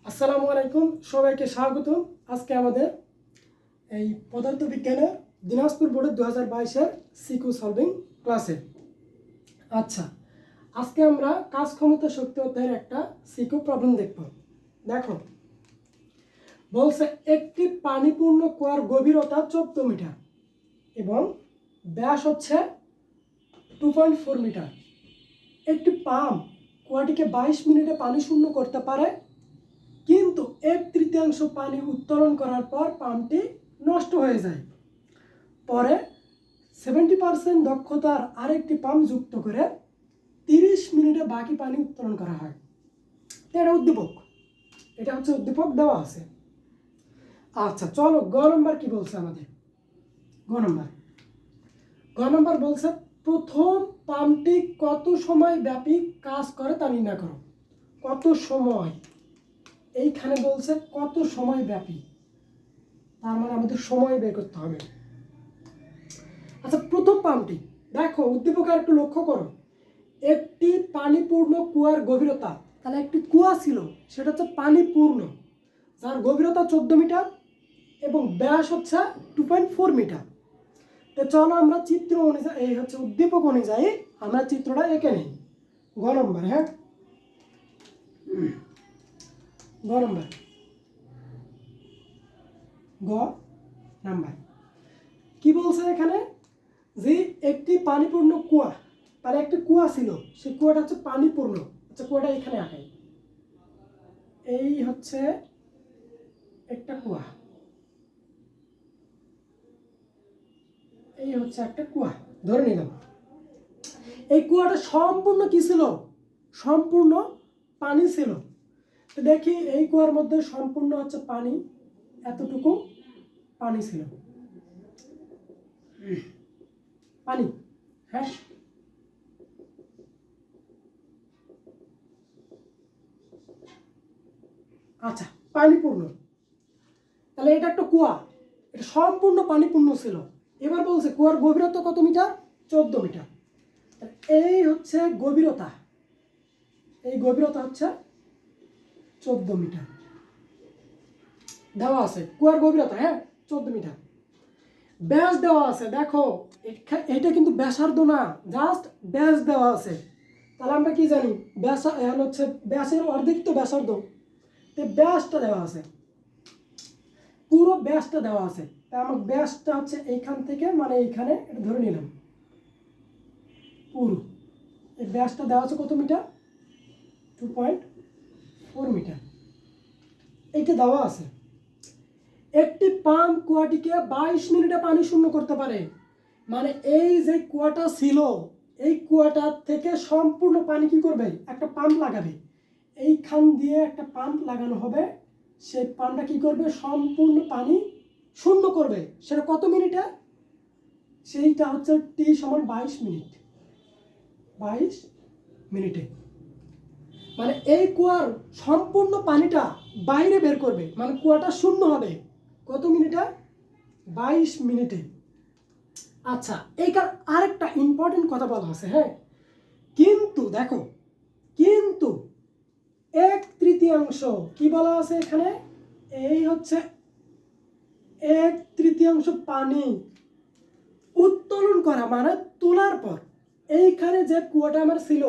আসসালামু আলাইকুম, সবাইকে স্বাগতম। আজকে আমাদের এই পদার্থবিজ্ঞানের দিনাজপুর বোর্ডের 2022-এর সিকিউ সলভিং ক্লাসে। আচ্ছা, আজকে আমরা কাজ ক্ষমতা শক্তি অধ্যায়ের একটা সিকিউ প্রবলেম দেখব। দেখো, বলছে একটি পানিপূর্ণ কুয়ার গভীরতা 14 মিটার এবং ব্যাস হচ্ছে 2.4 মিটার। একটি পাম্প কুয়াটিকে 22 মিনিটে পানি শূন্য করতে পারে, কিন্তু 1/3 পানি উত্তোলন করার পর পাম্পটি নষ্ট হয়ে যায়। পরে 70% দক্ষতার আরেকটি পাম্প যুক্ত করে 30 মিনিটে বাকি পানি উত্তোলন করা হয়। এটা উদ্দীপক, এটা হচ্ছে উদ্দীপক দেওয়া আছে। আচ্ছা চলো, গ নম্বর কি বলছে আমাদের। গ নম্বর বলছে প্রথম পাম্পটি কত সময় ব্যাপী কাজ করে তা নির্ণয় করো। কত সময়, এইখানে বলছে কত সময় ব্যাপী, তার মানে আমাদের সময় বের করতে হবে। আচ্ছা, প্রথম পাম্পটি দেখো, উদ্দীপক আর একটু লক্ষ্য করো। একটি পানিপূর্ণ কুয়ার গভীরতা, তাহলে একটি কুয়া ছিল, সেটা হচ্ছে পানিপূর্ণ, যার গভীরতা 14 মিটার এবং ব্যাস হচ্ছে 2.4 মিটার। তো চলো আমরা চিত্র অনুযায়ী, এই হচ্ছে উদ্দীপক অনুযায়ী আমরা চিত্রটা এঁকে নিই। গ নম্বর, হ্যাঁ গ নম্বর কি বলছে এখানে, যে একটি পানিপূর্ণ কুয়া, তাহলে একটি কুয়া ছিল, সেই কুয়াটা হচ্ছে পানিপূর্ণ। আচ্ছা, কুয়াটা এখানে আঁকাই। এই হচ্ছে একটা কুয়া, এই হচ্ছে একটা কুয়া ধরে নিলাম। এই কুয়াটা সম্পূর্ণ কি ছিল? সম্পূর্ণ পানি ছিল। তো দেখি, এই কুয়ার মধ্যে সম্পূর্ণ হচ্ছে পানি, এতটুকু পানি ছিল, পানি, হ্যাঁ। আচ্ছা, পানিপূর্ণ, তাহলে এটা একটা কুয়া, এটা সম্পূর্ণ পানিপূর্ণ ছিল। এবার বলছে কুয়ার গভীরতা কত মিটার? 14 মিটার। এই হচ্ছে গভীরতা, এই গভীরতা হচ্ছে 14 মিটার দেওয়া আছে, কুয়ার গভীরতা, হ্যাঁ 14 মিটার। ব্যাস দেওয়া আছে, দেখো এটা কিন্তু ব্যাসার্ধ না, জাস্ট ব্যাস দেওয়া আছে। তাহলে আমরা কি জানি, ব্যাস হচ্ছে ব্যাসের অর্ধেক তো ব্যাসার্ধ, তো ব্যাসটা দেওয়া আছে, পুরো ব্যাসটা দেওয়া আছে। তা আমার ব্যাসটা হচ্ছে এইখান থেকে, মানে এইখানে এটা ধরে নিলাম পুরো, এই ব্যাসটা দেওয়া আছে কত মিটার? 2.4 মিটার, এইটা দেওয়া আছে। একটি পাম্প কুয়াটিকে 22 মিনিটে পানি শূন্য করতে পারে, মানে এই যে কুয়াটা ছিল, এই কুয়াটা থেকে সম্পূর্ণ পানি কি করবে? একটা পাম্প লাগাবে, এইখান দিয়ে একটা পাম্প লাগানো হবে, সেই পাম্পটা কি করবে? সম্পূর্ণ পানি শূন্য করবে। সেটা কত মিনিটে? সেইটা হচ্ছে টি সমান 22 মিনিট, 22 মিনিটে। মানে এই কুয়ার সম্পূর্ণ পানিটা বাইরে বের করবে, মানে কুয়াটা শূন্য হবে কত মিনিটে? 22 মিনিটে। আচ্ছা, এইখানে আরেকটা ইম্পর্টেন্ট কথা বলা আছে, হ্যাঁ। কিন্তু দেখো, কিন্তু 1/3 কি বলা আছে এখানে? এই হচ্ছে 1/3 পানি উত্তোলন করা, মানে তোলার পর। এইখানে যে কুয়াটা আমার ছিল,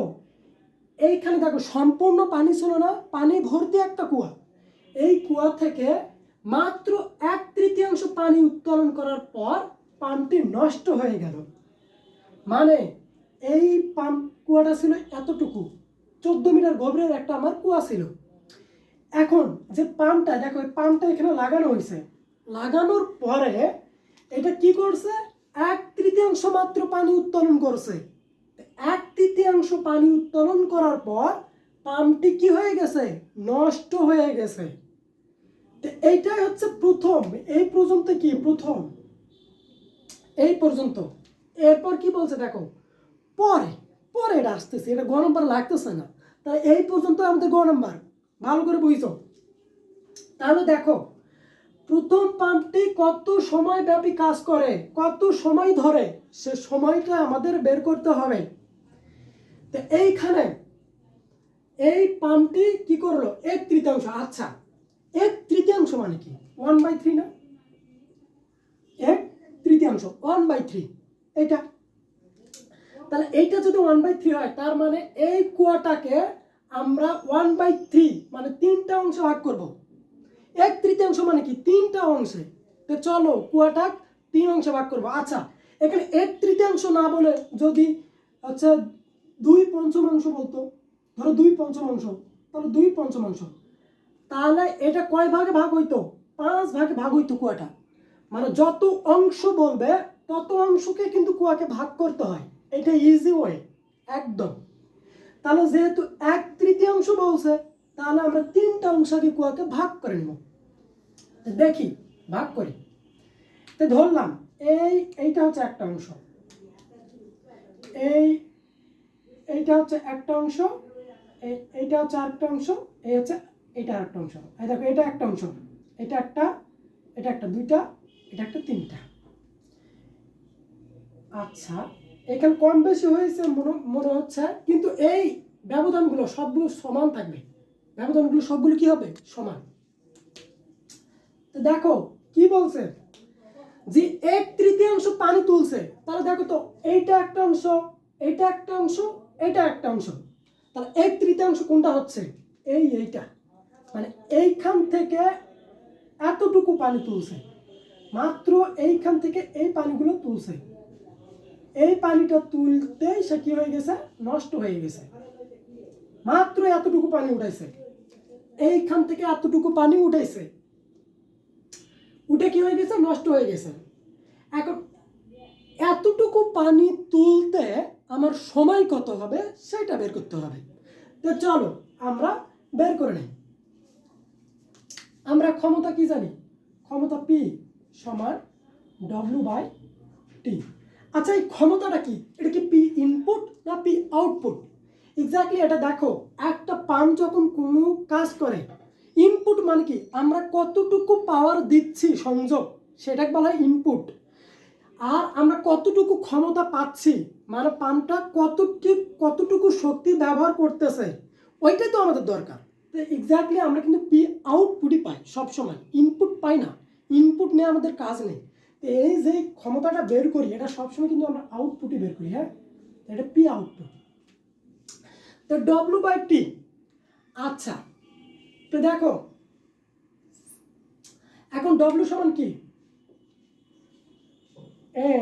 এইখানে দেখো সম্পূর্ণ পানি ছিল না, পানি ভর্তি একটা কুয়া। এই কুয়া থেকে মাত্র 1/3 পানি উত্তোলন করার পর পাম্পটি নষ্ট হয়ে গেল। মানে এই পাম্প কুয়াটা ছিল এতটুকু, 14 মিটার গভীরের একটা আমার কুয়া ছিল। এখন যে পাম্পটা দেখো, এই পাম্পটা এখানে লাগানো হয়েছে, লাগানোর পরে এটা কি করছে? 1/3 মাত্র পানি উত্তোলন করছে। 1/3 পানি উত্তোলন করার পর পাম্পটি কি হয়ে গেছে? নষ্ট হয়ে গেছে। তো এইটাই হচ্ছে প্রথম, এই পর্যন্ত কি প্রথম, এই পর্যন্ত। এরপর কি বলছে দেখো, পরে পরে এটা আসতেছে, এটা গ নম্বর লাগতেছে না, তাই এই পর্যন্ত আমাদের গ নম্বর, ভালো করে বুঝছো। তাহলে দেখো, প্রথম পাম্পটি কত সময় ব্যাপী কাজ করে, কত সময় ধরে, সে সময়টা আমাদের বের করতে হবে। তো এইখানে এই পাম্পটি কি করলো? 1/3। আচ্ছা, এক তৃতীয়াংশ মানে কি 1/3 না, এক তৃতীয়াংশ 1/3 এটা। তাহলে এইটা যদি 1/3 হয় তার মানে এই কুয়াটাকে আমরা 1/3 মানে 3টা অংশে ভাগ করব। এক তৃতীয়াংশ মানে কি 3টা অংশে। তো চলো কুয়াটা 3 অংশে ভাগ করব। আচ্ছা এখানে এক তৃতীয়াংশ না বলে যদি আচ্ছা 2/5 বলতো, ধরো 2/5, তাহলে 2/5, তাহলে এটা কয় ভাগে ভাগ হইতো? 5 ভাগে ভাগ হইতো কুয়াটা। মানে যত অংশ বলবে তত অংশকে কিন্তু কুয়াকে ভাগ করতে হয়, এটা ইজি ওয়ে একদম। তাহলে যেহেতু এক তৃতীয়াংশ বলছে তাহলে আমরা 3টা অংশকে কুয়াকে ভাগ করে নেব। দেখি ভাগ করি। তো ধরলাম এইটা হচ্ছে একটা অংশ, এইটা হচ্ছে একটা অংশ, এইটা হচ্ছে আরেকটা অংশ, এই হচ্ছে এটা আরেকটা অংশ। এই দেখো এটা একটা অংশ, এটা একটা, এটা একটা, দুইটা, এটা একটা, 3টা। আচ্ছা এখানে কম বেশি হয়েছে মনে হচ্ছে, কিন্তু এই ব্যবধানগুলো সবগুলো সমান থাকবে, ব্যবধানগুলো সবগুলো কি হবে? সমান। তো দেখো কি বলছে যে এক তৃতীয়াংশ পানি তুলছে, তাহলে দেখো তো এইটা একটা অংশ, এইটা একটা অংশ, এটা একটা অংশ, তাহলে এক তৃতীয়াংশ কোনটা হচ্ছে? এইটা, মানে এইখান থেকে এতটুকু পানি তুলছে, মাত্র এইখান থেকে এই পানিগুলো তুলছে। এই পানিটা তুলতেই সে কি হয়ে গেছে? নষ্ট হয়ে গেছে। মাত্র এতটুকু পানি উঠাইছে, এইখান থেকে এতটুকু পানি উঠাইছে, উঠে কি হয়ে গেছে? নষ্ট হয়ে গেছে। এখন এতটুকু পানি তুলতে আমার সময় কত হবে সেটা বের করতে হবে। তো চলো আমরা বের করে নেই। আমরা ক্ষমতা কি জানি? ক্ষমতা P সমান W/T। আচ্ছা এই ক্ষমতাটা কি? এটা কি P ইনপুট না P আউটপুট? এক্স্যাক্টলি এটা দেখো, একটা পাম্প যখন কোনো কাজ করে, ইনপুট মানে কি আমরা কতটুকু পাওয়ার দিচ্ছি সংযোগ, সেটাকে বলা হয় ইনপুট। আর আমরা কতটুকু ক্ষমতা পাচ্ছি মানে পাম্পটা কতটুকু শক্তি ব্যবহার করতেছে, ওইটাই তো আমাদের দরকার। তো এক্স্যাক্টলি আমরা কিন্তু P আউটপুটই পাই সবসময়, ইনপুট পাই না। ইনপুট নিয়ে আমাদের কাজ নেই। তো এই যে ক্ষমতাটা বের করি এটা সবসময় কিন্তু আমরা আউটপুটই বের করি। হ্যাঁ, এটা P আউটপুট। তো W/T। আচ্ছা তো দেখো এখন W সমান কি?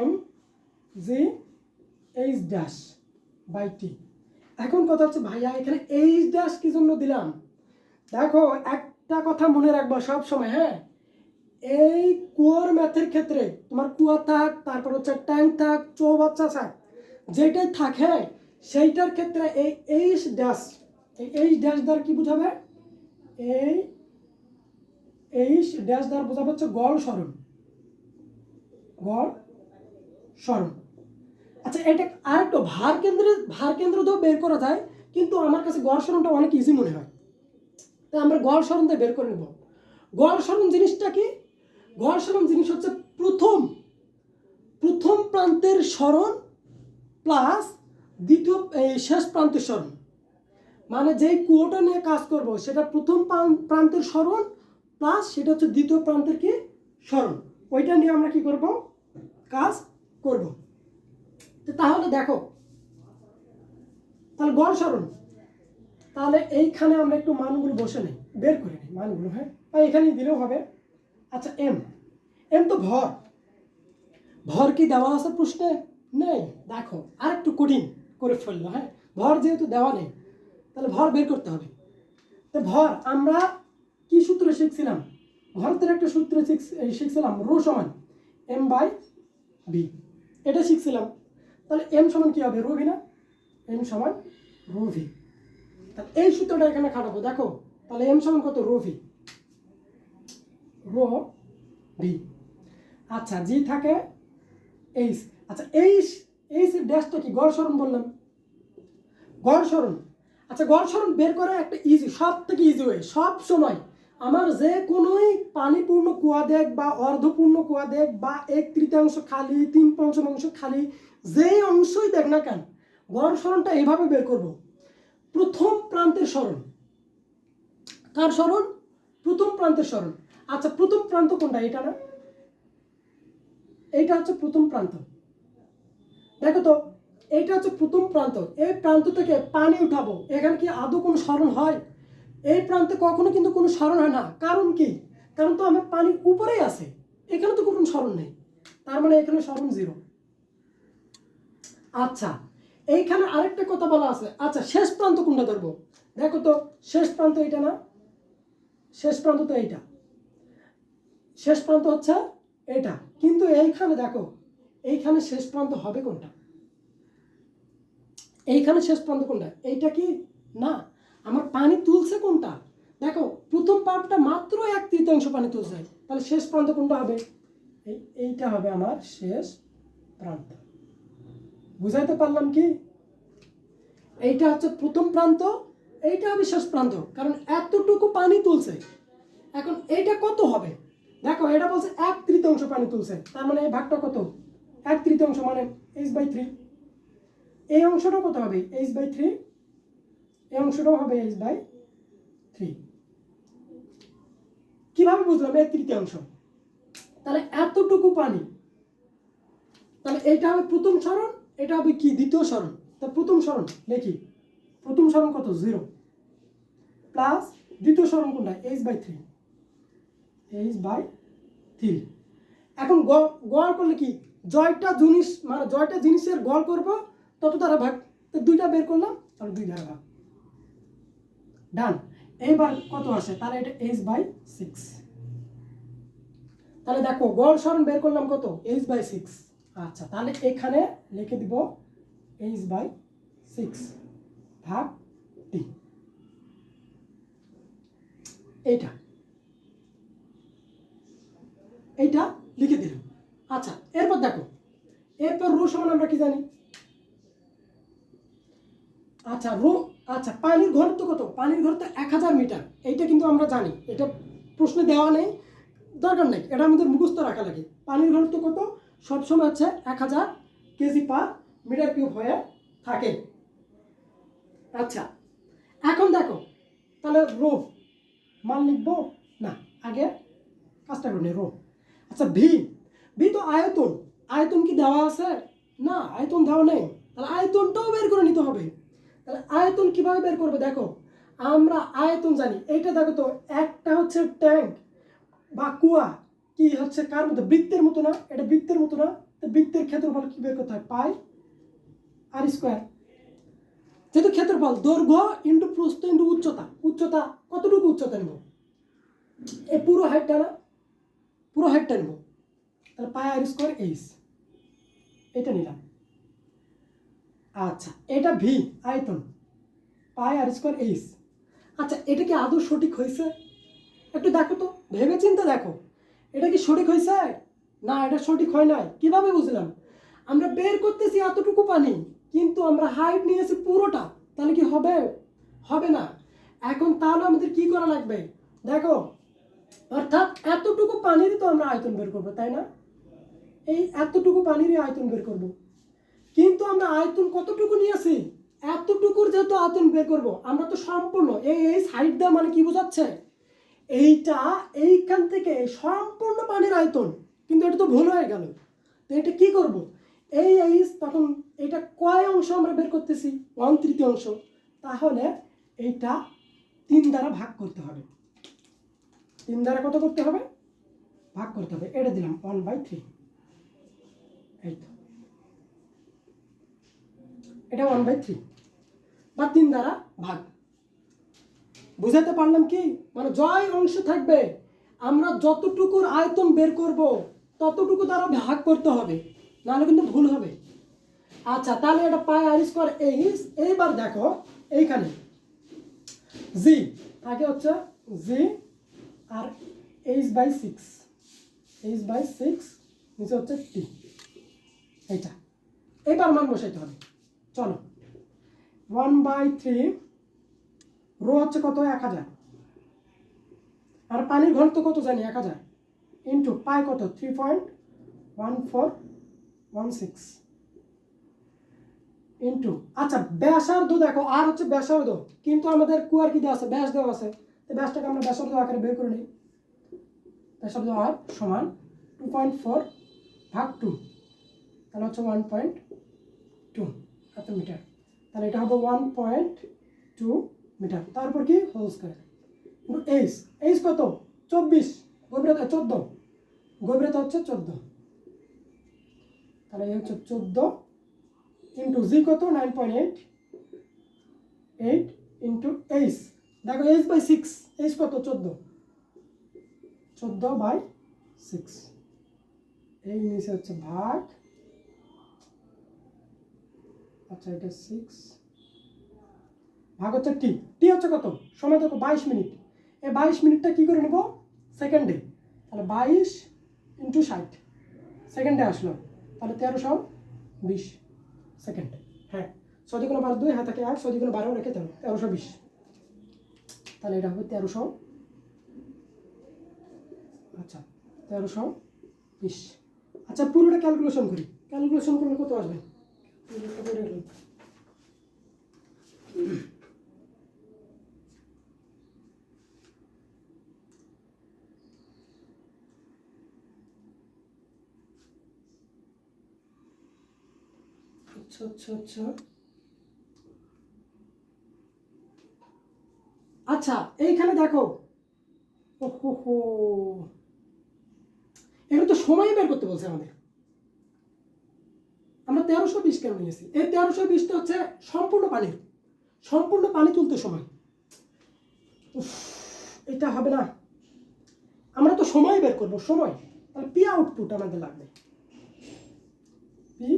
mgh/T। এখন কথা হচ্ছে ভাইয়া এখানে h' কি জন্য দিলাম? দেখো একটা কথা মনে রাখবা সব সময়, হ্যাঁ, এই কুয়োর ম্যাথের ক্ষেত্রে তোমার কুয়া থাক, তারপর হচ্ছে ট্যাঙ্ক থাক, চৌবাচ্চা থাক, যেটাই থাকে সেইটার ক্ষেত্রে এই h', এই h' দ্বারা কি বোঝাবে? এই h' দ্বারা বোঝাবে হচ্ছে গড় সরণ, গড় সরণ। আচ্ছা এটা আরেকটা ভার কেন্দ্র তো বের করা যায়, কিন্তু আমার কাছে গড় সরণটা অনেক ইজি মনে হয়, তাই আমরা গড় সরণটা বের করে নেব। গড় সরণ জিনিসটা কি? গড় সরণ জিনিস হচ্ছে প্রথম প্রান্তের সরণ প্লাস দ্বিতীয় শেষ প্রান্তের সরণ। মানে যেই কুয়োটা নিয়ে কাজ করব সেটা প্রথম প্রান্তের সরণ প্লাস সেটা হচ্ছে দ্বিতীয় প্রান্তের কি সরণ, ওইটা নিয়ে আমরা কি করব? কাজ করব। তাহলে দেখো, তাহলে গড় সরণ, তাহলে এইখানে আমরা একটু মানগুলো বসে নেই, বের করে নিই মানগুলো। হ্যাঁ, বা এখানেই দিলেও হবে। আচ্ছা এম তো ভর কি দেওয়া আছে প্রশ্নে? নেই। দেখো আর একটু কঠিন করে ফেললো। হ্যাঁ, ভর যেহেতু দেওয়া নেই তাহলে ভর বের করতে হবে। তো ভর আমরা কি সূত্র শিখছিলাম? ভরতের একটা সূত্র শিখছিলাম, রো সমান m/v, এটা শিখছিলাম। তাহলে এম সমান কি হবে? রো ভি না? এম সমান রো ভি। তাহলে এই সূত্রটা এখানে খাটাবো। দেখো তাহলে এম সমান কত? Rho V. আচ্ছা জি থাকে এইচ। আচ্ছা এইচ এর ড্যাশটা কি? গড় সরণ বললাম, গড় সরণ। আচ্ছা গড় সরণ বের করা একটা ইজি, সব থেকে ইজি ওয়ে। সব সময় আমার যে কোনোই পানিপূর্ণ কুয়া দেখ বা অর্ধপূর্ণ কুয়া দেখ বা এক তৃতীয়াংশ খালি, 3/5 খালি, যেই অংশই দেখ না কেন, গড় সরণটা এভাবে বের করব। প্রথম প্রান্তের সরণ, কার সরণ? প্রথম প্রান্তের সরণ। আচ্ছা প্রথম প্রান্ত কোনটা? এটা না, এইটা হচ্ছে প্রথম প্রান্ত। দেখো তো এইটা হচ্ছে প্রথম প্রান্ত। এই প্রান্ত থেকে পানি উঠাবো, এখানে কি আদৌ কোনো সরণ হয়? এই প্রান্তে কখনো কিন্তু কোনো সরণ হয় না। কারণ কি? কারণ তো আমার পানি উপরেই আছে, এখানে তো কোনো সরণ নেই, তার মানে এখানে সরণ 0। আচ্ছা এইখানে আরেকটা কথা বলা আছে। আচ্ছা শেষ প্রান্ত কোনটা ধরবো? দেখো তো শেষ প্রান্ত এটা না, শেষ প্রান্ত তো এইটা, শেষ প্রান্ত হচ্ছে এটা। কিন্তু এইখানে দেখো, এইখানে শেষ প্রান্ত হবে কোনটা? এইখানে শেষ প্রান্ত কোনটা? এইটা কি না, আমার পানি তুলছে কোনটা? দেখো প্রথম পার্টটা মাত্র 1/3 পানি তুলছে, তাহলে শেষ প্রান্ত কোনটা হবে? এইটা হবে আমার শেষ প্রান্ত। বুঝাইতে পারলাম কি? এইটা হচ্ছে প্রথম প্রান্ত, এইটা হবে শেষ প্রান্ত, কারণ এতটুকু পানি তুলছে। এখন এইটা কত হবে? দেখো এটা বলছে 1/3 পানি তুলছে, তার মানে এই ভাগটা কত? 1/3 মানে h/3। এই অংশটা কত হবে? h/3। এই অংশটাও হবে h/3। কিভাবে বুঝলাম 1/3? তাহলে এতটুকু পানি, তাহলে এটা হবে প্রথম সরণ, এটা হবে কি দ্বিতীয় সরণ। তা প্রথম সরণ দেখি, প্রথম সরণ কত? 0 প্লাস দ্বিতীয় সরণ কোনটা? h/3। h/3। এখন গড় করলে কি, জয়টা জিনিস মানে জয়টা জিনিসের গড় করব, তত দ্বারা ভাগ। তো দুইটা বের করলাম, তাহলে 2 দ্বারা ভাগ। ডান। এইবার কত আসে? তাহলে এটা h/6। তাহলে দেখো গড় সরণ বের করলাম কত? h/6। আচ্ছা তাহলে এখানে লিখে দিব h/6 ভাগ 3। এইটা এইটা লিখে দিলাম। আচ্ছা এরপর দেখো, এরপর রো সমান আমরা কি জানি? আচ্ছা রো, আচ্ছা পানির ঘনত্ব কত? পানির ঘনত্ব 1000 মিটার। এইটা কিন্তু আমরা জানি, এটা প্রশ্নে দেওয়া নেই, দরকার নেই, এটা আমাদের মুখস্থ রাখা লাগে। পানির ঘনত্ব কত? সবসময় হচ্ছে 1000 কেজি/মিটার কিউব হয়ে থাকে। আচ্ছা এখন দেখো, তাহলে রো মান লিখবো না, আগে কাজটা করে নিই। রো, আচ্ছা ভি, ভি তো আয়তন। আয়তন কি দেওয়া আছে? না, আয়তন দেওয়া নেই, তাহলে আয়তনটাও বের করে নিতে হবে। তাহলে আয়তন কিভাবে বের করবে? দেখো আমরা আয়তন জানি, এইটা দেখো তো, একটা হচ্ছে ট্যাঙ্ক বা কুয়া, কি হচ্ছে কার মতো? বৃত্তের মতো না? এটা বৃত্তের মতো না? তো বৃত্তের ক্ষেত্রফল কি বের করতে হয়? পাই আর স্কোয়ার। যেহেতু ক্ষেত্রফল দৈর্ঘ্য ইন্টু প্রস্থ ইন্টু উচ্চতা, উচ্চতা কতটুকু উচ্চতা নেব? এই পুরো হাইটটা না, পুরো হাইটটা নেব, তাহলে পাই আর স্কোয়ার এইচ, এটা নিলাম। আচ্ছা এটা ভি আয়তন, পাই আর স্কোয়ার এইচ। আচ্ছা এটা কি আদৌ সঠিক হয়েছে? একটু দেখো তো, ভেবে চিন্তে দেখো, এটা কি সঠিক হয়েছে? না, এটা সঠিক হয় নাই। কিভাবে বুঝলাম? আমরা বের করতেছি এতটুকু পানি, কিন্তু আমরা হাইট নিয়েছি পুরোটা, তাহলে কি হবে? হবে না। এখন তাহলে আমাদের কি করা লাগবে? দেখো, অর্থাৎ এতটুকু পানিরই তো আমরা আয়তন বের করবো, তাই না? এই এতটুকু পানিরই আয়তন বের করব, কিন্তু আমরা আয়তন কতটুকু নিয়েছি? এতটুকুর যেহেতু আয়তন বের করব, আমরা তো সম্পূর্ণ এই সাইড দেওয়া মানে কি বোঝাচ্ছে? এইটা এইখান থেকে সম্পূর্ণ পানির আয়তন, কিন্তু এটা তো ভুল হয়ে গেল। তো এটা কি করব? এই তখন এটা কয় অংশ আমরা বের করতেছি? 1/3। তাহলে এইটা 3 দ্বারা ভাগ করতে হবে। 3 দ্বারা কত করতে হবে? ভাগ করতে হবে। এটা দিলাম 1/3। এই তো, এটা 1/3 বা 3 দ্বারা ভাগ। বুঝাতে পারলাম কি? মানে জয় অংশ থাকবে, আমরা যতটুকুর আয়তন বের করব ততটুকু দ্বারা ভাগ করতে হবে, নাহলে কিন্তু ভুল হবে। আচ্ছা তাহলে এটা পাই আর স্কোয়ার এইচ। এইবার দেখো এইখানে জি থাকে হচ্ছে জি আর h/6, h/6 নিচে হচ্ছে টি, এইটা। এইবার মান বসাইতে হবে। চলো 1/3 রো হচ্ছে কত? 1000, আর পানির ঘনত্ব কত জানি? 1000 ইন্টু পাই কত? 3.1416 ইন্টু, আচ্ছা ব্যাসার্ধ দেখো, আর হচ্ছে ব্যাসার্ধ, কিন্তু আমাদের কুয়ার কি দেওয়া আছে? ব্যাস দেওয়া আছে। এই ব্যাসটাকে আমরা ব্যাসার্ধ আকারে বের করে নিই। ব্যাসার্ধ আর সমান 2.4 ভাগ 2, তাহলে হচ্ছে 1.2 এত মিটার। তাহলে এটা হবে 1.2 মিটার। তারপর কি হোল স্কয়ার এইচ, এইচ কত 24, গভীরতা 14, গভীরতা হচ্ছে 14, তাহলে এই হচ্ছে 14 ইন্টু জি কত 9.8, 8 ইন্টু এইচ, দেখো এইচ বাই 6, এইচ কত 14/6, এই নিচে হচ্ছে ভাগ, আচ্ছা এটা 6 ভাগ হচ্ছে টি, টি হচ্ছে কত সময় দেখো 22 মিনিট, এই 22 মিনিটটা কি করে নেব সেকেন্ডে, তাহলে 22 ইন্টু 60 সেকেন্ডে আসলো, তাহলে 1320 সেকেন্ড। হ্যাঁ 6 × 5 2, হ্যাঁ থাকে 8, 6 × 12 রেখে 1320, তাহলে এটা হবে 1300, আচ্ছা 1320। আচ্ছা পুরোটা ক্যালকুলেশন করি, ক্যালকুলেশন করলে কত আসবে? আচ্ছা আচ্ছা আচ্ছা আচ্ছা এইখানে দেখো, ওহো এখানে তো সময় বের করতে বলছে আমাদের, আমরা 1320 কেন নিয়েছি? এই 1320টা হচ্ছে সম্পূর্ণ পানি তুলতে সময়। এটা হবে না, আমরা তো সময় বের করবো, সময়, তাহলে পি আউটপুট আমাদের লাগবে, পি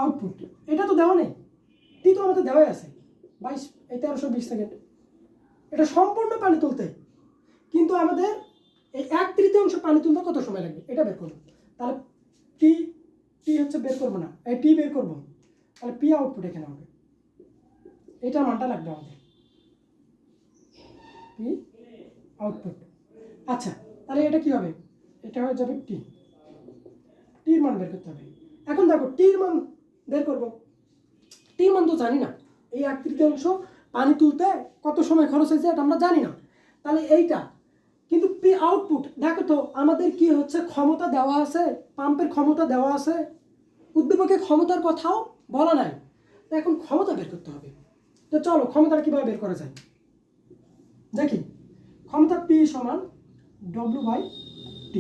আউটপুট, এটা তো দেওয়া নেই, টি তো আমাদের দেওয়াই আছে 22, এই 1320 সেকেন্ড, এটা সম্পূর্ণ পানি তুলতে, কিন্তু আমাদের এই 1/3 পানি তুলতে কত সময় লাগবে এটা বের করবো, তাহলে টি, টি হচ্ছে বের করবো না, এই টি বের করবো, তাহলে পি আউটপুট এখানে হবে, এটা মানটা লাগবে আমাদের, পি আউটপুট। আচ্ছা তাহলে এটা কি হবে, এটা হয়ে যাবে টি, টির মান বের করতে হবে। এখন দেখো টির মান বের করবো, টির মান তো জানি না, এই 1/3 পানি তুলতে কত সময় খরচ হয়েছে এটা আমরা জানি না, তাহলে এইটা কিন্তু পি আউটপুট, দেখো তো আমাদের কি হচ্ছে ক্ষমতা দেওয়া আছে, পাম্পের ক্ষমতা দেওয়া আছে, উদ্দীপকের ক্ষমতার কথাও বলা নাই, তো এখন ক্ষমতা বের করতে হবে। তো চলো ক্ষমতাটা কীভাবে বের করা যায় দেখি। ক্ষমতা পি সমান W/T।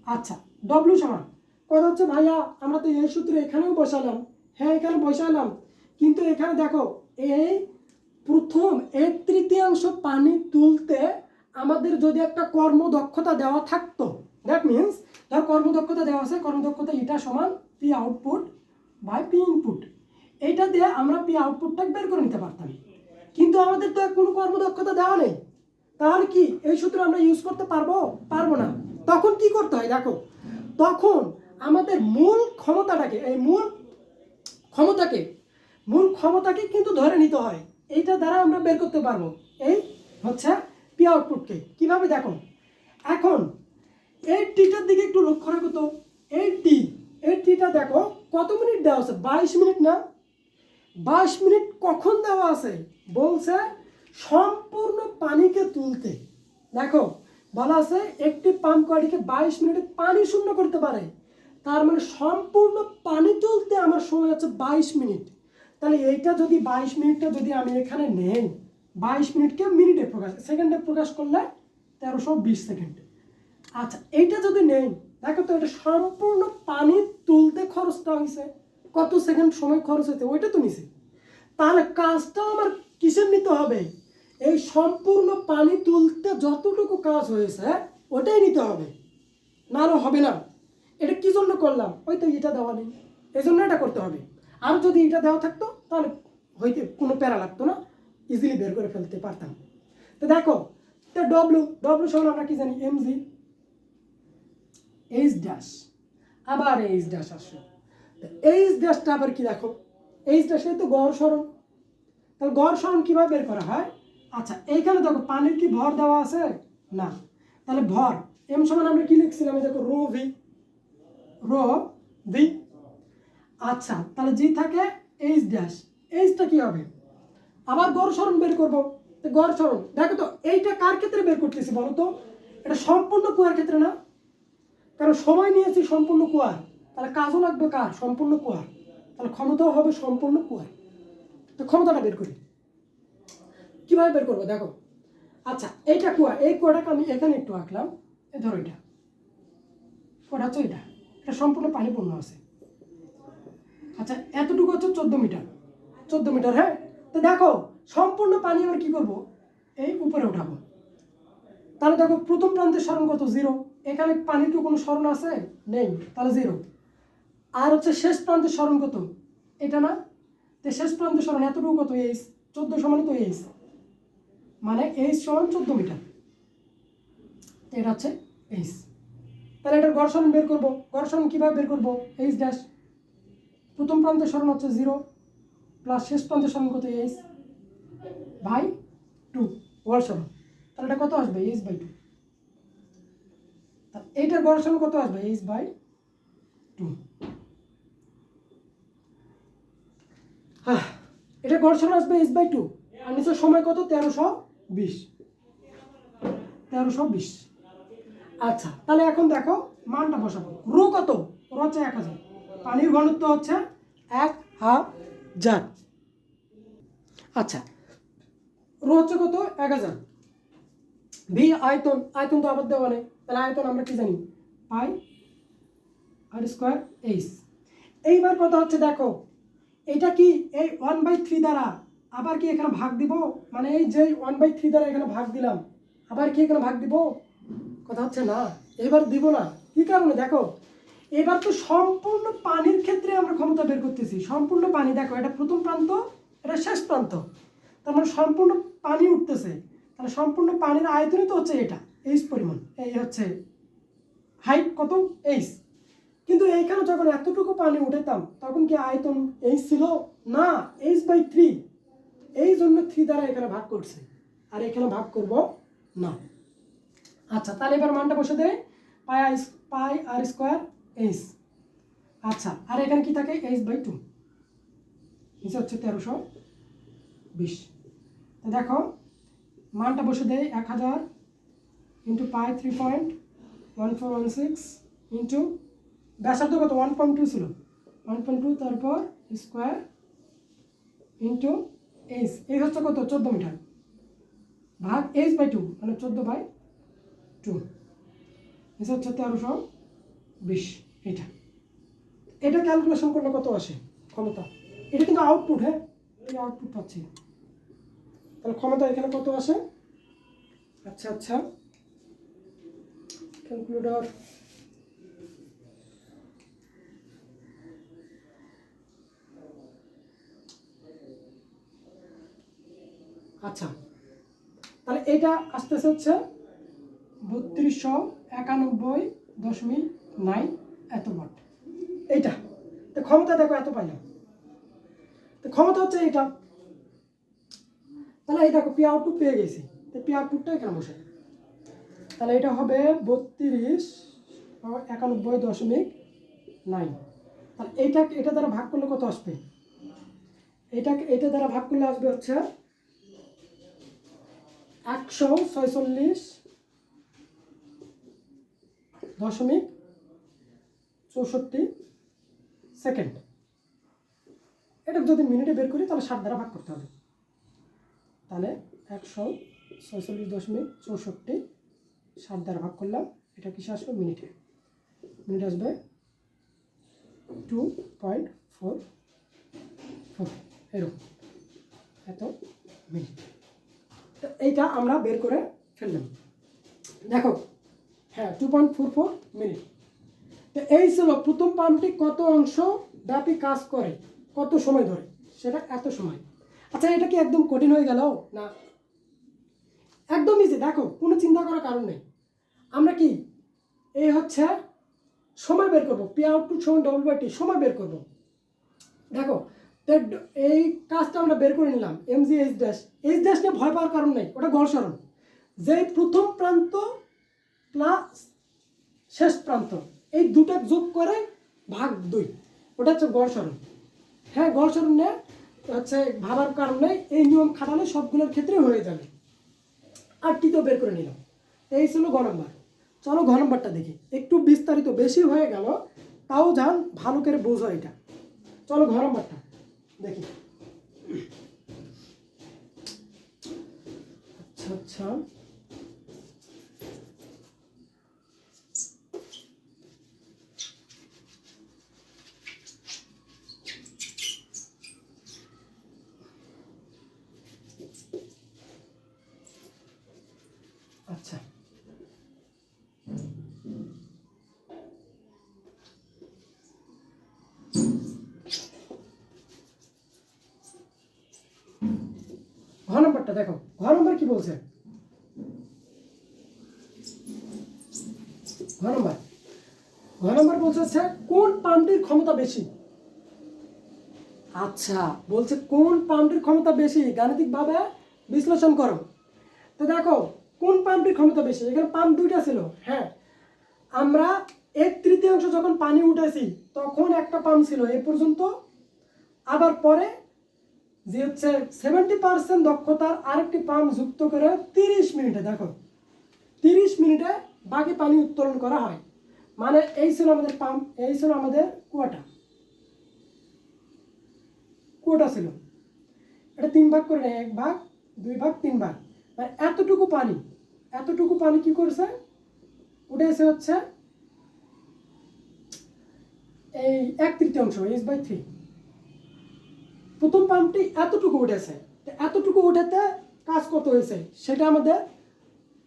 আচ্ছা W সমান কত হচ্ছে ভাইয়া, আমরা তো এই সূত্রে এখানেও বসালাম, হ্যাঁ এখানে বসালাম, কিন্তু এখানে দেখো এই প্রথম 1/3 পানি তুলতে আমাদের যদি একটা কর্মদক্ষতা দেওয়া থাকতো, দ্যাট মিনস ধর কর্মদক্ষতা দেওয়া আছে, কর্মদক্ষতা এটা সমান P output by P input, এইটা দিয়ে আমরা পি আউটপুটটা বের করে নিতে পারতাম, কিন্তু আমাদের তো কোনো কর্মদক্ষতা দেওয়া নেই, তাহলে কি এই সূত্র আমরা ইউজ করতে পারবো না। তখন কি করতে হয় দেখো, তখন আমাদের মূল ক্ষমতাটাকে, এই মূল ক্ষমতাকে কিন্তু ধরে নিতে হয়, এইটা দ্বারা আমরা বের করতে পারবো, এই হচ্ছে পি আউটপুটকে। কিভাবে দেখো, এখন এই টিটার দিকে একটু লক্ষ্য রাখো তো, এই টিটা দেখো কত মিনিট দেওয়া আছে, 22 মিনিট না, 22 মিনিট কখন দেওয়া আছে বলছে সম্পূর্ণ পানিকে তুলতে, দেখো বলা আছে একটি পাম্প গাড়িকে 22 মিনিটে পানি শূন্য করতে পারে, তার মানে সম্পূর্ণ পানি তুলতে আমার সময় আছে 22 মিনিট, তাহলে এইটা যদি 22 মিনিটটা যদি আমি এখানে নেই, 22 মিনিটকে মিনিটে প্রকাশ, সেকেন্ডে প্রকাশ করলে 1320 সেকেন্ড। আচ্ছা এইটা যদি নেই, দেখো তো এটা সম্পূর্ণ পানি তুলতে খরচটা হয়েছে, কত সেকেন্ড সময় খরচ হয়েছে ওইটা তো নিছে, তাহলে কাজটাও আমার কিসের নিতে হবে, এই সম্পূর্ণ পানি তুলতে যতটুকু কাজ হয়েছে ওটাই নিতে হবে, নাহলে হবে না। এটা কি জন্য করলাম, ওই তো এটা দেওয়া নেই, এই জন্য এটা করতে হবে, আর যদি এটা দেওয়া থাকতো তাহলে হইতে কোনো প্যারা লাগতো না, ইজিলি বের করে ফেলতে পারতাম। তো দেখো তো ডব্লিউ সমান আমরা কি জানি, mg এইচ ড্যাশ, আবার এইচ ড্যাশ আসলো, এইচ ড্যাশটা আবার কি দেখো, এইচ ড্যাশে তো গড় সরণ, তাহলে গড় সরণ কীভাবে বের করা হয়? আচ্ছা এইখানে দেখো পানির কি ভর দেওয়া আছে না, তাহলে ভর এম সমান আমরা কি লিখছিলাম, দেখো রো ভি, আচ্ছা তাহলে জি থাকে এইচ ড্যাশ, এইচটা কি হবে, আবার গড় সরণ বের করব, তো গড় সরণ দেখো তো এইটা কার ক্ষেত্রে বের করতেছি বলো তো? এটা সম্পূর্ণ কুয়ার ক্ষেত্রে না, কারণ সময় নিয়েছি সম্পূর্ণ কুয়ার, তাহলে কাজও লাগবে কার? সম্পূর্ণ কুয়ার, তাহলে ক্ষমতাও হবে সম্পূর্ণ কুয়ার। তো ক্ষমতাটা বের করি, কিভাবে বের করবো দেখো। আচ্ছা এইটা কুয়া, এই কুয়াটাকে আমি এখানে একটু আঁকলাম, এই ধরো এটা কুয়াটা হচ্ছে এটা সম্পূর্ণ পানিপূর্ণ আছে। আচ্ছা এতটুকু হচ্ছে 14 মিটার, 14 মিটার। হ্যাঁ, তো দেখো সম্পূর্ণ পানি আবার কি করব, এই উপরে উঠাবো। তাহলে দেখো প্রথম প্রান্তের সরণ কত? 0। এখানে পানির কি কোনো সরণ আছে? নেই, তাহলে 0। আর হচ্ছে শেষ প্রান্তের সরণ কত? এটা না, তো শেষ প্রান্তের সরণ এতটুকু কত? এইচ, 14 সমান তো এইচ, মানে এইচ সমান 14 মিটার। তো এটা হচ্ছে এইচ। তাহলে এটার গড় সরণ বের করবো। গড় সরণ কীভাবে বের করবো? এইচ ড্যাশ, প্রথম প্রান্তের সরণ হচ্ছে 0 প্লাস শেষ প্রান্তের সরণ কত? এইচ বাই 2 গড় সরণ। তাহলে এটা কত আসবে? H by 2। এইটার গড় সরণ কত আসবে? H by 2। হ্যাঁ, এটা গড় সরণ আসবে এইচ বাই 2, আর নিচের সময় কত? 1320, 1320। আচ্ছা তাহলে এখন দেখো মানটা বসাবো। রো কত? রো হচ্ছে 1000, পানির ঘনত্ব হচ্ছে 1000। আচ্ছা রো হচ্ছে কত? 1000। ভি আয়তন, আয়তন তো আবার দেওয়া নেই, তাহলে আয়তন আমরা কি জানি? পাই আর স্কোয়ার এইচ। এইবার কথা হচ্ছে দেখো এটা কি এই 1/3 দ্বারা আবার কি এখানে ভাগ দিব? মানে এই যে 1/3 দ্বারা এখানে ভাগ দিলাম, আবার কি এখানে ভাগ দিব? কথা হচ্ছে না, এবার দিব না। কি কারণে দেখো, এবার তো সম্পূর্ণ পানির ক্ষেত্রে আমরা ক্ষমতা বের করতেছি। সম্পূর্ণ পানি, দেখো এটা প্রথম প্রান্ত, এটা শেষ প্রান্ত, তার মানে সম্পূর্ণ পানি উঠতেছে। তাহলে সম্পূর্ণ পানির আয়তনই তো হচ্ছে এটা, এইচ পরিমাণ। এই হচ্ছে হাইট কত? এইচ। কিন্তু এইখানে যখন এতটুকু পানি উঠাতাম তখন কি আয়তন এইচ ছিল? না, এইচ বাই 3। এই জন্য 3 দ্বারা এখানে ভাগ করছে, আর এখানে ভাগ করব না। আচ্ছা তাহলে এবার মানটা বসে দেয়, পাই আর স্কোয়ার এইচ। আচ্ছা আর এখানে কি থাকে? এইচ বাই 2, নিচে হচ্ছে 1320। দেখো মানটা বসে দেয় 1000 ইন্টু পাই 3.1416 ইন্টু ব্যাসার্ধ কত? 1.2 ছিল, 1.2, তারপর স্কোয়ার ইন্টু এইচ। এই হচ্ছে কত? 14 মিটার ভাগ এইচ বাই 2, মানে 14/2। এটা হচ্ছে 1320। এটা ক্যালকুলেশন করলে কত আসে ক্ষমতা? এটা কিন্তু আউটপুট। হ্যাঁ, এই আউটপুট পাচ্ছি, তাহলে ক্ষমতা এখানে কত আসে? আচ্ছা আচ্ছা ক্যালকুলেটর, আচ্ছা তাহলে এটা আসতেছে হচ্ছে 3291.9 এত ওয়াট। এইটা তো ক্ষমতা দেখো এত পাইলাম, তো ক্ষমতা হচ্ছে এইটা। তাহলে এই দেখো পি আউটপুট পেয়ে গেছি, তো পি আউটপুটটা এখানে বসে, তাহলে এটা হবে 3291.9। তাহলে এটা দ্বারা ভাগ করলে কত আসবে? এটা দ্বারা ভাগ করলে আসবে হচ্ছে 146.64 সেকেন্ড। এটা যদি মিনিটে বের করি তাহলে 7 দ্বারা ভাগ করতে হবে, তাহলে 146.64 7 দ্বারা ভাগ করলাম, এটা কিসে আসবে? মিনিটে। মিনিট আসবে 2.44 এরকম, এত মিনিট। তো এইটা আমরা বের করে ফেললাম, দেখো হ্যাঁ 2.44 মিনিট। তো এই ছিল প্রথম পাম্পটি কত অংশ ব্যাপী কাজ করে, কত সময় ধরে, সেটা এত সময়। আচ্ছা এটা কি একদম কঠিন হয়ে গেল? না, একদম ইজি। দেখো কোনো চিন্তা করার কারণ নেই। আমরা কি এই হচ্ছে সময় বের করবো, পি আউটপুট সমান ডব্লিউ/টি, সময় বের করবো। দেখো এই কাজটা আমরা বের করে নিলাম, MG H dash. H dash নিয়ে ভয় পাওয়ার কারণ নেই, ওটা গড় সরণ। যে প্রথম প্রান্ত প্লাস শেষ প্রান্ত এই দুটা যোগ করে ভাগ 2, ওটা হচ্ছে গড় সরণ। হ্যাঁ গড় সরণ নিয়ে হচ্ছে ভাবার কারণে এই নিয়ম খাটালে সবগুলোর ক্ষেত্রে হয়ে যাবে। আর টি তো বের করে নিলাম। এই ছিল ঘ নম্বর। চলো ঘ নম্বরটা দেখি, একটু বিস্তারিত বেশি হয়ে গেল, তাও যান ভালো করে বোঝো এটা। চলো ঘ নম্বরটা দেখি। আচ্ছা আচ্ছা, আচ্ছা ঘ নম্বরটা দেখো, ঘ নম্বর কি বলছে? ঘ নম্বর, ঘ নম্বর বলছে হচ্ছে কোন পাম্পটির ক্ষমতা বেশি। আচ্ছা, বলছে কোন পাম্পটির ক্ষমতা বেশি, গাণিতিকভাবে বিশ্লেষণ করো। তো দেখো কোন পাম্পটির ক্ষমতা বেশি, এখানে পাম্প দুইটা ছিল। হ্যাঁ, আমরা 1/3 যখন পানি উঠেছি তখন একটা পাম্প ছিল এ পর্যন্ত, আবার পরে যে হচ্ছে 70% দক্ষতার আরেকটি পাম্প যুক্ত করে 30 মিনিটে, দেখো 30 মিনিটে বাকি পানি উত্তোলন করা হয়। মানে এই ছিল আমাদের পাম্প, এই ছিল আমাদের কুয়াটা, কুয়াটা ছিল। এটা 3 ভাগ করে নেয়, 1 ভাগ 2 ভাগ 3 ভাগ, মানে এতটুকু পানি, এতটুকু পানি কি করছে, উঠেছে হচ্ছে এই 1/3 H/3। প্রথম পাম্পটি এতটুকু উঠেছে, এতটুকু উঠাতে কাজ কত হয়েছে সেটা আমাদের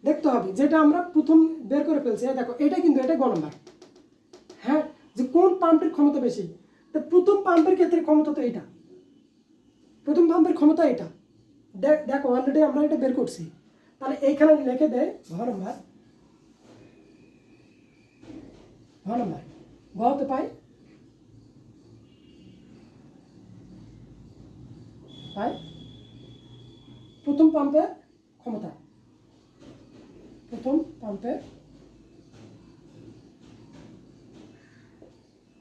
দেখতে হবে, যেটা আমরা প্রথম বের করে ফেলছি। দেখো এটা কিন্তু এটা গ নম্বর। হ্যাঁ, যে কোন পাম্পের ক্ষমতা বেশি, তো প্রথম পাম্পের ক্ষেত্রে ক্ষমতা তো এটা, প্রথম পাম্পের ক্ষমতা এটা। দেখো অলরেডি আমরা এটা বের করছি। তাহলে এইখানে লিখে দেয় ঘ নম্বর, ঘ নম্বর গতে পাই পাই প্রথম পাম্পের ক্ষমতা, প্রথম পাম্পের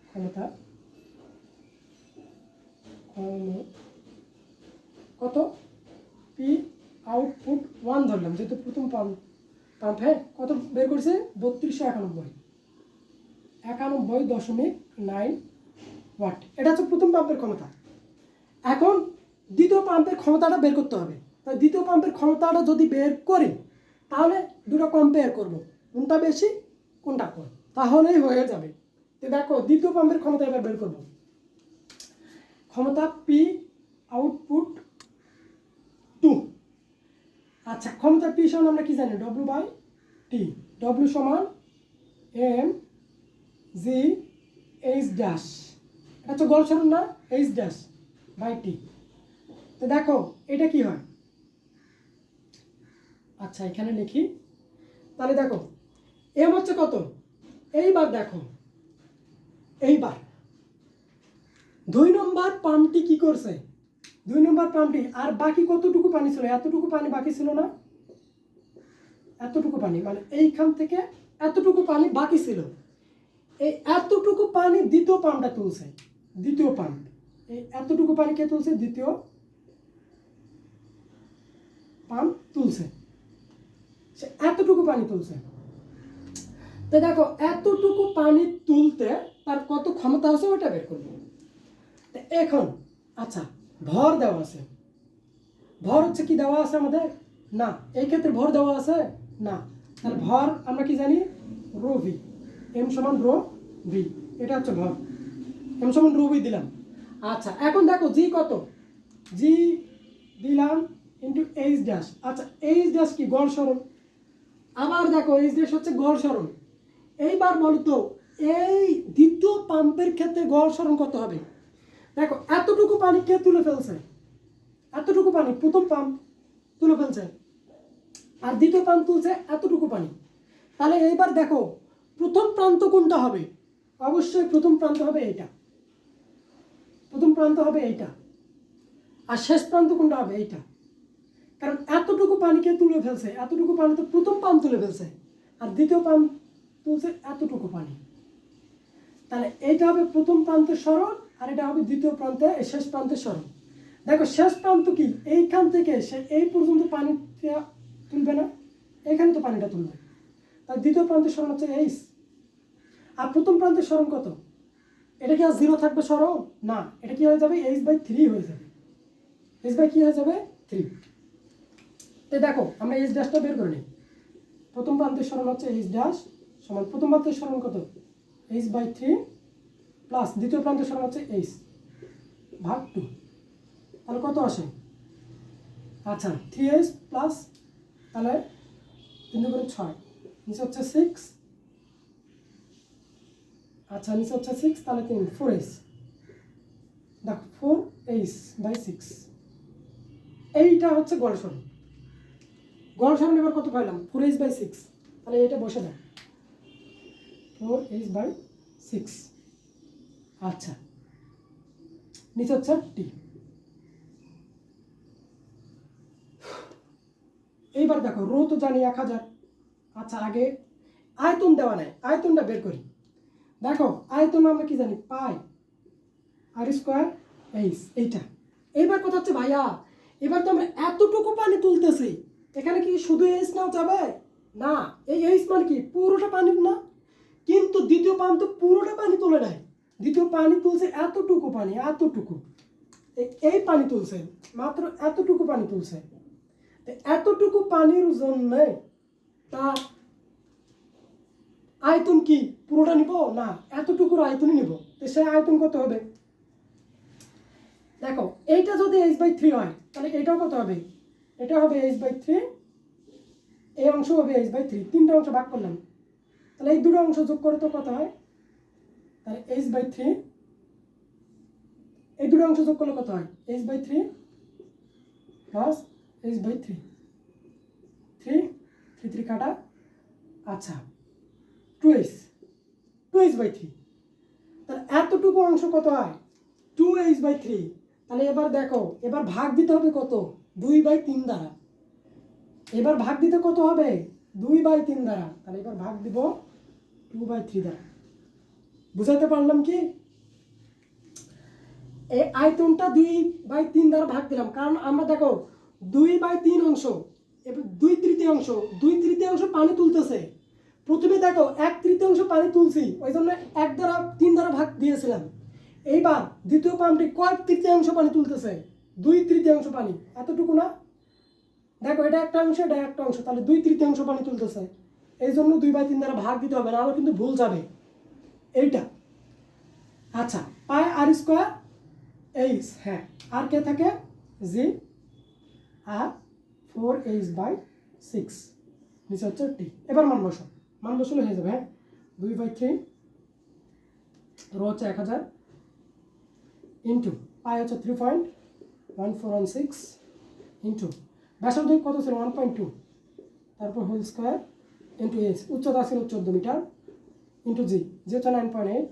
ক্ষমতা কত, পি আউটপুট 1 ধরলাম, যেহেতু প্রথম পাম্প। হ্যাঁ, কত বের করছে, 3291.9 ওয়াট। এটা হচ্ছে প্রথম পাম্পের ক্ষমতা। এখন দ্বিতীয় পাম্পের ক্ষমতাটা বের করতে হবে। তাই দ্বিতীয় পাম্পের ক্ষমতাটা যদি বের করি তাহলে দুটো কম্পেয়ার করব, কোনটা বেশি কোনটা কম, তাহলেই হয়ে যাবে। তো দেখো দ্বিতীয় পাম্পের ক্ষমতা এবার বের করব। ক্ষমতা পি আউটপুট 2। আচ্ছা, ক্ষমতা পি সমান আমরা কি জানি, W/T। W সমান mg/h', এটা হচ্ছে গড় সরণ না, h'/T। তো দেখো এটা কি হয়, আচ্ছা এখানে লিখি। তাহলে দেখো এম হচ্ছে কত, এইবার দেখো, এইবার 2 নম্বর পাম্পটি কি করছে, 2 নম্বর পাম্পটি আর বাকি কতটুকু পানি ছিল, এতটুকু পানি বাকি ছিল না, এতটুকু পানি, মানে এইখান থেকে এতটুকু পানি বাকি ছিল। এই এতটুকু পানি দ্বিতীয় পাম্পটা তুলছে, দ্বিতীয় পাম্প এই এতটুকু পানি কে তুলছে, দ্বিতীয় পাম্প তুলছে, সে এতটুকু পানি তুলছে। তো দেখো এতটুকু পানি তুলতে তার কত ক্ষমতা আছে ওটা বের করবো। এখন আচ্ছা, ভর দেওয়া আছে, ভর হচ্ছে কি দেওয়া আছে আমাদের, না এই ক্ষেত্রে ভর দেওয়া আছে না। তাহলে ভর আমরা কি জানি, রো ভি, এম সমান রো ভি, এটা হচ্ছে ভর, এম সমান রো ভি দিলাম। আচ্ছা এখন দেখো জি কত, জি দিলাম ইন্টু h'। আচ্ছা h' কি, গড় সরণ। আবার দেখো h' হচ্ছে গড় সরণ। এইবার বলতো এই দ্বিতীয় পাম্পের ক্ষেত্রে গড় সরণ কত হবে। দেখো এতটুকু পানি কে তুলে ফেলছে, এতটুকু পানি প্রথম পাম্প তুলে ফেলছে, আর দ্বিতীয় পাম্প তুলছে এতটুকু পানি। তাহলে এইবার দেখো প্রথম প্রান্ত কোনটা হবে, অবশ্যই প্রথম প্রান্ত হবে এইটা, প্রথম প্রান্ত হবে এইটা, আর শেষ প্রান্ত কোনটা হবে এইটা। কারণ এতটুকু পানিকে তুলে ফেলছে, এতটুকু পানি তো প্রথম পাম্প তুলে ফেলছে, আর দ্বিতীয় পাম্প তুলছে এতটুকু পানি। তাহলে এইটা হবে প্রথম প্রান্তের সরণ, আর এটা হবে দ্বিতীয় প্রান্তে শেষ প্রান্তের সরণ। দেখো শেষ প্রান্ত কি, এইখান থেকে সে এই পর্যন্ত পানিটা তুলবে না, এখানে তো পানিটা তুলবে, তার দ্বিতীয় প্রান্তের সরণ হচ্ছে এইচ। আর প্রথম প্রান্তের সরণ কত, এটা কি আর জিরো থাকবে সরণ না, এটা কি হয়ে যাবে h/3 হয়ে যাবে, h/, কি হয়ে যাবে 3। তো দেখো আমরা h ড্যাশটা বের করে নিই। প্রথম প্রান্তের সরণ হচ্ছে h ড্যাশ সমান প্রথম প্রান্তের সরণ কত h/3 প্লাস দ্বিতীয় প্রান্তের সরণ হচ্ছে h ভাগ 2, তাহলে কত আসে, আচ্ছা 3h প্লাস, তাহলে 3 করে 6, নিচে হচ্ছে 6, আচ্ছা নিচে হচ্ছে 6, তাহলে 3 4h, দেখো 4h/6, এইটা হচ্ছে গড় সরণ। গড় সরণ এবার কত পাইলাম 4h/6, তাহলে এটা বসে দাও 4h/6, আচ্ছা নিচে হচ্ছে টি। এইবার দেখো রো তো জানি 1000, আচ্ছা আগে আয়তন দেওয়া নাই, আয়তনটা বের করি। দেখো আয়তন আমরা কি জানি পাই r² h, এইটা। এইবার কথা হচ্ছে ভাইয়া, এবার তো আমরা এতটুকু পানি তুলতেছি, এখানে কি শুধু এইচ নাও যাবে না, এই এইচ মানে কি পুরোটা পানি না, কিন্তু দ্বিতীয় প্রান্ত পুরোটা পানি তুলে নেয়, দ্বিতীয় পানি তুলছে এতটুকু পানি, এতটুকু এই পানি তুলছে, মাত্র এতটুকু পানি তুলছে। এতটুকু পানির জন্য তার আয়তন কি পুরোটা নিব না, এতটুকুর আয়তনই নিব, তো সেই আয়তন কত হবে, দেখো এইটা যদি h/3 হয় তাহলে এটাও কত হবে, এটা হবে h/3, এই অংশ হবে h/3, তিনটা অংশ ভাগ করলাম, তাহলে এই দুটো অংশ যোগ করে তো কত হয়, তাহলে h/3, এই দুটো অংশ যোগ করলে কত হয় h/3 প্লাস h/3, 3 কাটা, আচ্ছা 2h/3, তাহলে এতটুকু অংশ কত হয় 2h/3, তাহলে এবার দেখো এবার ভাগ দিতে হবে কত 2/3 দ্বারা, এবার ভাগ দিতে কত হবে 2/3 দ্বারা, তাহলে এবার ভাগ দিব 2/3 দ্বারা। বুঝাতে পারলাম কি, এই আয়তনটা 2/3 দ্বারা ভাগ দিলাম, কারণ আমরা দেখো 2/3 অংশ, এবার 2/3 পানি তুলতেছে, প্রথমে দেখো 1/3 পানি তুলছি, ওই জন্য 1 দ্বারা 3 দ্বারা ভাগ দিয়েছিলাম। এইবার দ্বিতীয় প্রান্তে কয়েক তৃতীয়াংশ পানি তুলতেছে, 2/3 পানি, এতটুকু না, দেখো এটা একটা অংশ, এটা একটা অংশ, তাহলে 2/3 পানি তুলতেছে, এই জন্য 2/3 দ্বারা ভাগ দিতে হবে, নাহলে কিন্তু ভুল যাবে এইটা। আচ্ছা পাই r² h, হ্যাঁ আর কে থাকে জি, আর 4h/6, নিচে হচ্ছে টি। এবার মান বসালে হয়ে যাবে, হ্যাঁ 2/3, রো হচ্ছে 1000 ইন্টু পাই হচ্ছে 3.1416 ইন্টু ব্যাসার্ধ কত ছিল 1.2, তারপর হোল স্কোয়ার ইন্টু এইচ, উচ্চতা ছিল 14 মিটার ইন্টু জি হচ্ছে 9.8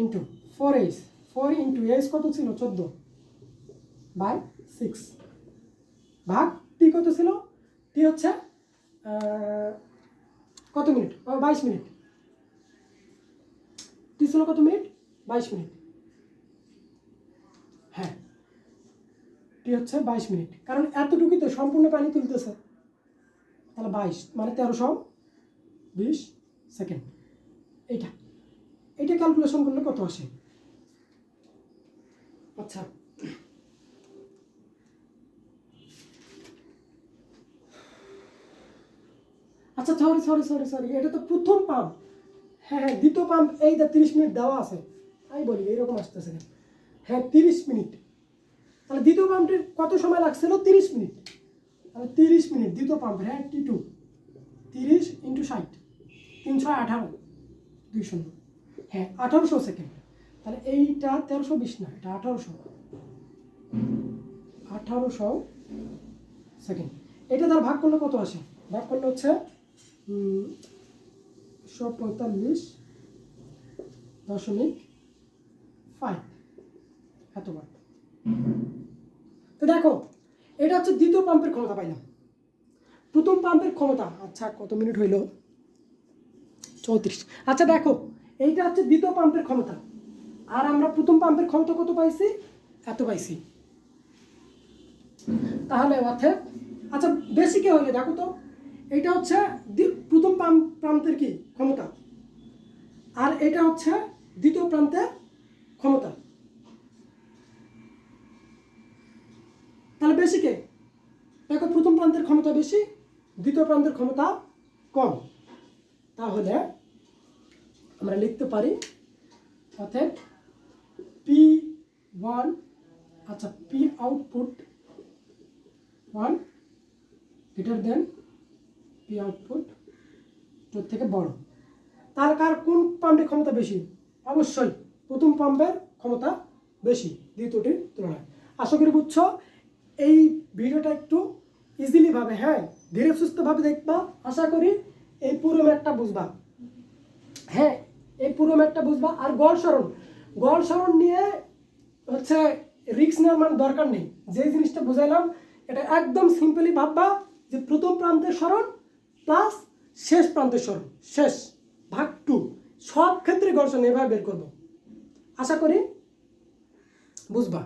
ইন্টু 4h, 4 ইন্টু এইচ কত ছিল 14/6, ভাগ টি কত ছিল, টি হচ্ছে কত মিনিট 22 মিনিট, টি ছিল কত মিনিট 22 মিনিট, হ্যাঁ টি হচ্ছে 22 মিনিট, কারণ এতটুকুই তো সম্পূর্ণ পানি তুলতেছে, তাহলে 22 মানে 1320 সেকেন্ড। এইটা ক্যালকুলেশন করলে কত আসে, আচ্ছা আচ্ছা সরি, এটা তো প্রথম পাম্প, হ্যাঁ দ্বিতীয় পাম্প এই যে 30 মিনিট দেওয়া আছে, আমি বলি এইরকম আসতেছে, হ্যাঁ 30 মিনিট, তাহলে দ্বিতীয় পাম্পটির কত সময় লাগছিল 30 মিনিট, তাহলে 30 মিনিট দ্বিতীয় পাম্পের, হ্যাঁ T2 30 × 60, 318 200, হ্যাঁ 1800 সেকেন্ড, তাহলে এইটা 1320 না, এটা 1800 সেকেন্ড, এটা তার ভাগ করলে কত আসে, ভাগ করলে হচ্ছে 145.5 এতবার। তো দেখো এটা হচ্ছে দ্বিতীয় পাম্পের ক্ষমতা পাইলাম, প্রথম পাম্পের ক্ষমতা, আচ্ছা কত মিনিট হইল 34, আচ্ছা দেখো এইটা হচ্ছে দ্বিতীয় পাম্পের ক্ষমতা, আর আমরা প্রথম পাম্পের ক্ষমতা কত পাইছি এত পাইছি। তাহলে অতএব আচ্ছা বেশি কে হলে দেখো তো, এটা হচ্ছে প্রথম প্রান্তের কি ক্ষমতা, আর এটা হচ্ছে দ্বিতীয় প্রান্তের ক্ষমতা। তাহলে বেশি কে? দেখো প্রথম প্রান্তের ক্ষমতা বেশি, দ্বিতীয় প্রান্তের ক্ষমতা কম। তাহলে আমরা লিখতে পারি অতএব পি ওয়ান, আচ্ছা P output one greater than P output টুর থেকে বড়। তার কোন পাম্পের ক্ষমতা বেশি? অবশ্যই প্রথম পাম্পের ক্ষমতা বেশি দ্বিতীয়টির তুলনায়। আশা করি বুঝছো। এই ভিডিওটা একটু ইজিলি ভাবে, হ্যাঁ ধীরে সুস্থভাবে দেখবা, আশা করি এই পুরো ম্যাথটা বুঝবা। হ্যাঁ এই পুরো ম্যাথটা বুঝবা। আর গড় সরণ নিয়ে হচ্ছে রিস্ক নেওয়ার মানে দরকার নেই। যে জিনিসটা বুঝাইলাম এটা একদম সিম্পলি ভাববা যে প্রথম প্রান্তের সরণ প্লাস শেষ প্রান্তের সরণ, শেষ ভাগ 2, সব ক্ষেত্রে গড় সরণ এভাবে বের করবো। আশা করি বুঝবা।